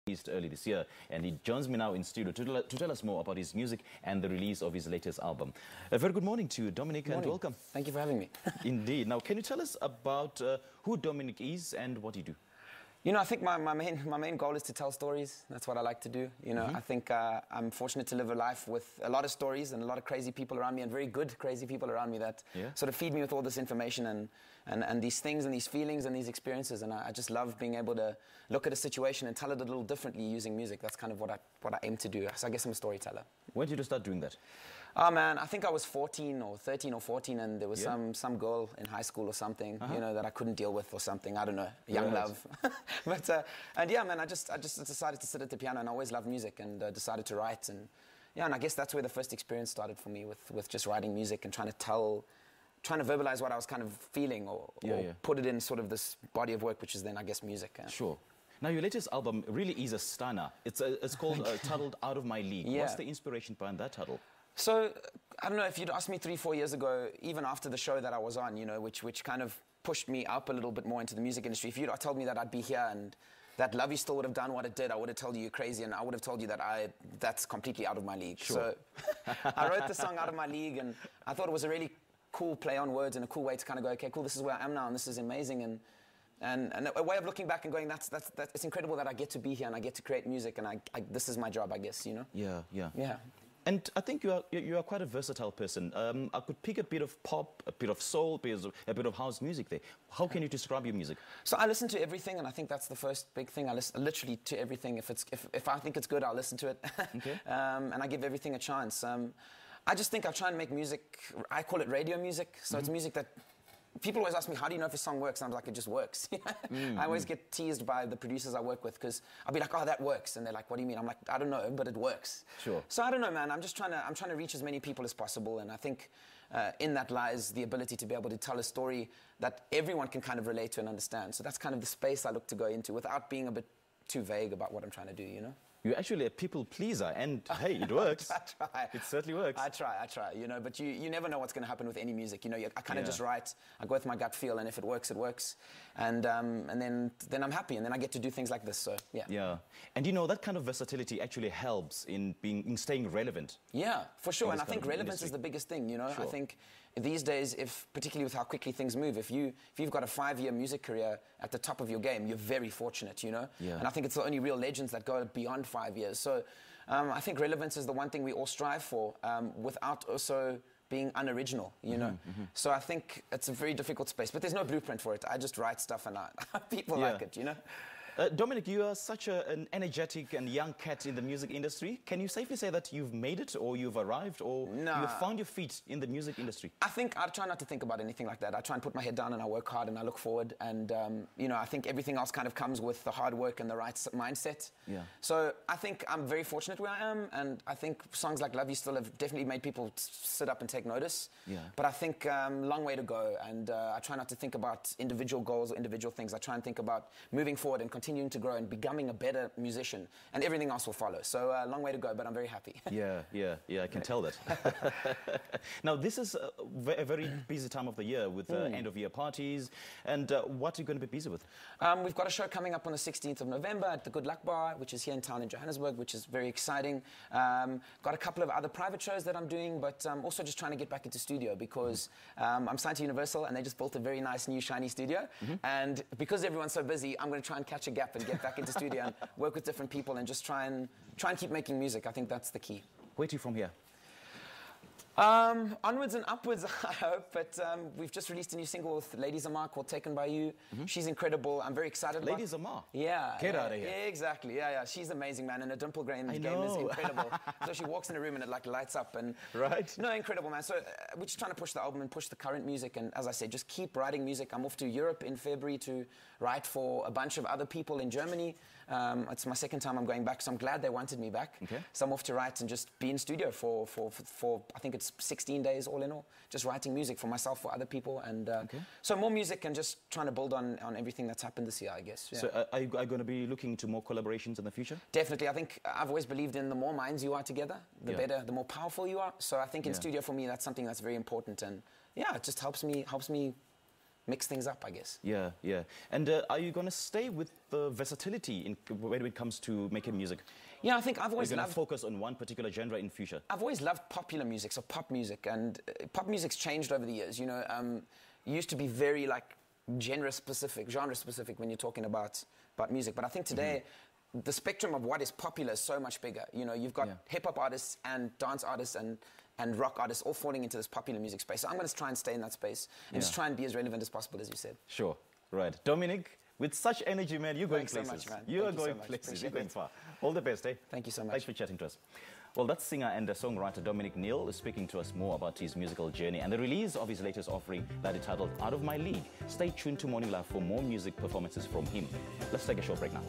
released early this year, and he joins me now in studio to tell us more about his music and the release of his latest album. A very good morning to you, Dominic, and welcome. Thank you for having me. Indeed. Now, can you tell us about who Dominic is and what you do? You know, I think my main goal is to tell stories. That's what I like to do. You know, I think I'm fortunate to live a life with a lot of stories and a lot of crazy people around me, and very good crazy people around me that sort of feed me with all this information and these things and these feelings and these experiences. And I just love being able to look at a situation and tell it a little differently using music. That's kind of what I aim to do. So I guess I'm a storyteller. When did you start doing that? Oh man, I think I was 14 or 13 or 14, and there was some girl in high school or something, you know, that I couldn't deal with or something. I don't know, young love. But and yeah, man, I just decided to sit at the piano, and I always loved music, and decided to write, and yeah, and I guess that's where the first experience started for me with just writing music and trying to verbalize what I was kind of feeling or put it in sort of this body of work, which is then I guess music. Sure. Now, your latest album really is a stunner. It's called titled Out of My League. Yeah. What's the inspiration behind that title? So, I don't know, if you'd asked me 3-4 years ago, even after the show that I was on, you know, which kind of pushed me up a little bit more into the music industry, if you'd told me that I'd be here and that Love You Still would have done what it did, I would have told you you're crazy, and I would have told you that that's completely out of my league. Sure. So, I wrote the song Out of My League, and I thought it was a really cool play on words and a cool way to kind of go, okay, cool, this is where I am now, and this is amazing, and a way of looking back and going, it's incredible that I get to be here and I get to create music, and this is my job, I guess, you know? Yeah. And I think you are quite a versatile person. I could pick a bit of pop, a bit of soul, a bit of house music there. How can you describe your music? So I listen to everything, and I think that's the first big thing. I listen literally to everything. If I think it's good, I'll listen to it. Okay. And I give everything a chance. I just think I try and make music. I call it radio music. So it's music that. People always ask me, how do you know if a song works? And I'm like, it just works. I always get teased by the producers I work with, because I'll be like, oh, that works. And they're like, what do you mean? I'm like, I don't know, but it works. Sure. So I don't know, man. I'm trying to reach as many people as possible. And I think in that lies the ability to be able to tell a story that everyone can kind of relate to and understand. So that's kind of the space I look to go into without being a bit too vague about what I'm trying to do, you know? You're actually a people pleaser, and hey, it works. I try. It certainly works. I try, you know, but you never know what's going to happen with any music. You know, I kind of just write, I go with my gut feel, and if it works, it works. And then I'm happy, and then I get to do things like this, so yeah. Yeah. And you know, that kind of versatility actually helps in staying relevant. Yeah, for sure, and I think relevance is the biggest thing, you know. Sure. I think these days, particularly with how quickly things move, if you've got a 5-year music career at the top of your game, you're very fortunate, you know. Yeah. And I think it's the only real legends that go beyond 5 years. So I think relevance is the one thing we all strive for, without also being unoriginal, you know. So I think it's a very difficult space, but there's no blueprint for it. I just write stuff, and people like it, you know. Dominic, you are such an energetic and young cat in the music industry. Can you safely say that you've made it, or you've arrived, or you've found your feet in the music industry? I think I try not to think about anything like that. I try and put my head down, and I work hard, and I look forward. And, you know, I think everything else kind of comes with the hard work and the right mindset. Yeah. So I think I'm very fortunate where I am, and I think songs like Love You Still have definitely made people sit up and take notice. Yeah. But I think long way to go, and I try not to think about individual goals or individual things. I try and think about moving forward and continuing to grow and becoming a better musician, and everything else will follow. So long way to go, but I'm very happy. Yeah, I can tell that. Now, this is a very busy time of the year with end-of-year parties, and what are you going to be busy with? We've got a show coming up on the 16th of November at the Good Luck Bar, which is here in town in Johannesburg, which is very exciting. Got a couple of other private shows that I'm doing, but also just trying to get back into studio, because I'm signed to Universal, and they just built a very nice new shiny studio, and because everyone's so busy, I'm going to try and catch a gap and get back into studio and work with different people and just try and keep making music. I think that's the key. Where to from here? Onwards and upwards, I hope, but we've just released a new single with Lady Zamar called Taken By You. She's incredible. I'm very excited about Lady Zamar? Yeah. Get out of here. Yeah, exactly. Yeah. She's amazing, man, and her dimple game is incredible. So she walks in a room and it like lights up. And right. No, incredible, man. So we're just trying to push the album and push the current music, and as I said, just keep writing music. I'm off to Europe in February to write for a bunch of other people in Germany. It's my second time I'm going back, so I'm glad they wanted me back. Okay. So I'm off to write and just be in studio for I think it's 16 days all in all, just writing music for myself, for other people, and so more music and just trying to build on everything that's happened this year, I guess. Yeah. So are you going to be looking to more collaborations in the future? Definitely. I think I've always believed in the more minds you are together, the better, the more powerful you are. So I think in studio for me, that's something that's very important, and yeah, it just helps me mix things up, I guess. Yeah, yeah. And are you going to stay with the versatility when it comes to making music? Yeah, I think I've always loved... You're going to focus on one particular genre in future? I've always loved popular music, so pop music. And pop music's changed over the years, you know. It used to be very, like, genre-specific when you're talking about music. But I think today, the spectrum of what is popular is so much bigger. You know, you've got hip-hop artists and dance artists and rock artists all falling into this popular music space. So I'm going to try and stay in that space and just try and be as relevant as possible, as you said. Sure, right. Dominic, with such energy, man, you're going places. Thanks so much, man. You are going places. You're going far. All the best, eh? Thank you so much. Thanks for chatting to us. Well, that's singer and songwriter Dominic Neill is speaking to us more about his musical journey and the release of his latest offering that is titled Out of My League. Stay tuned to Morning Live for more music performances from him. Let's take a short break now.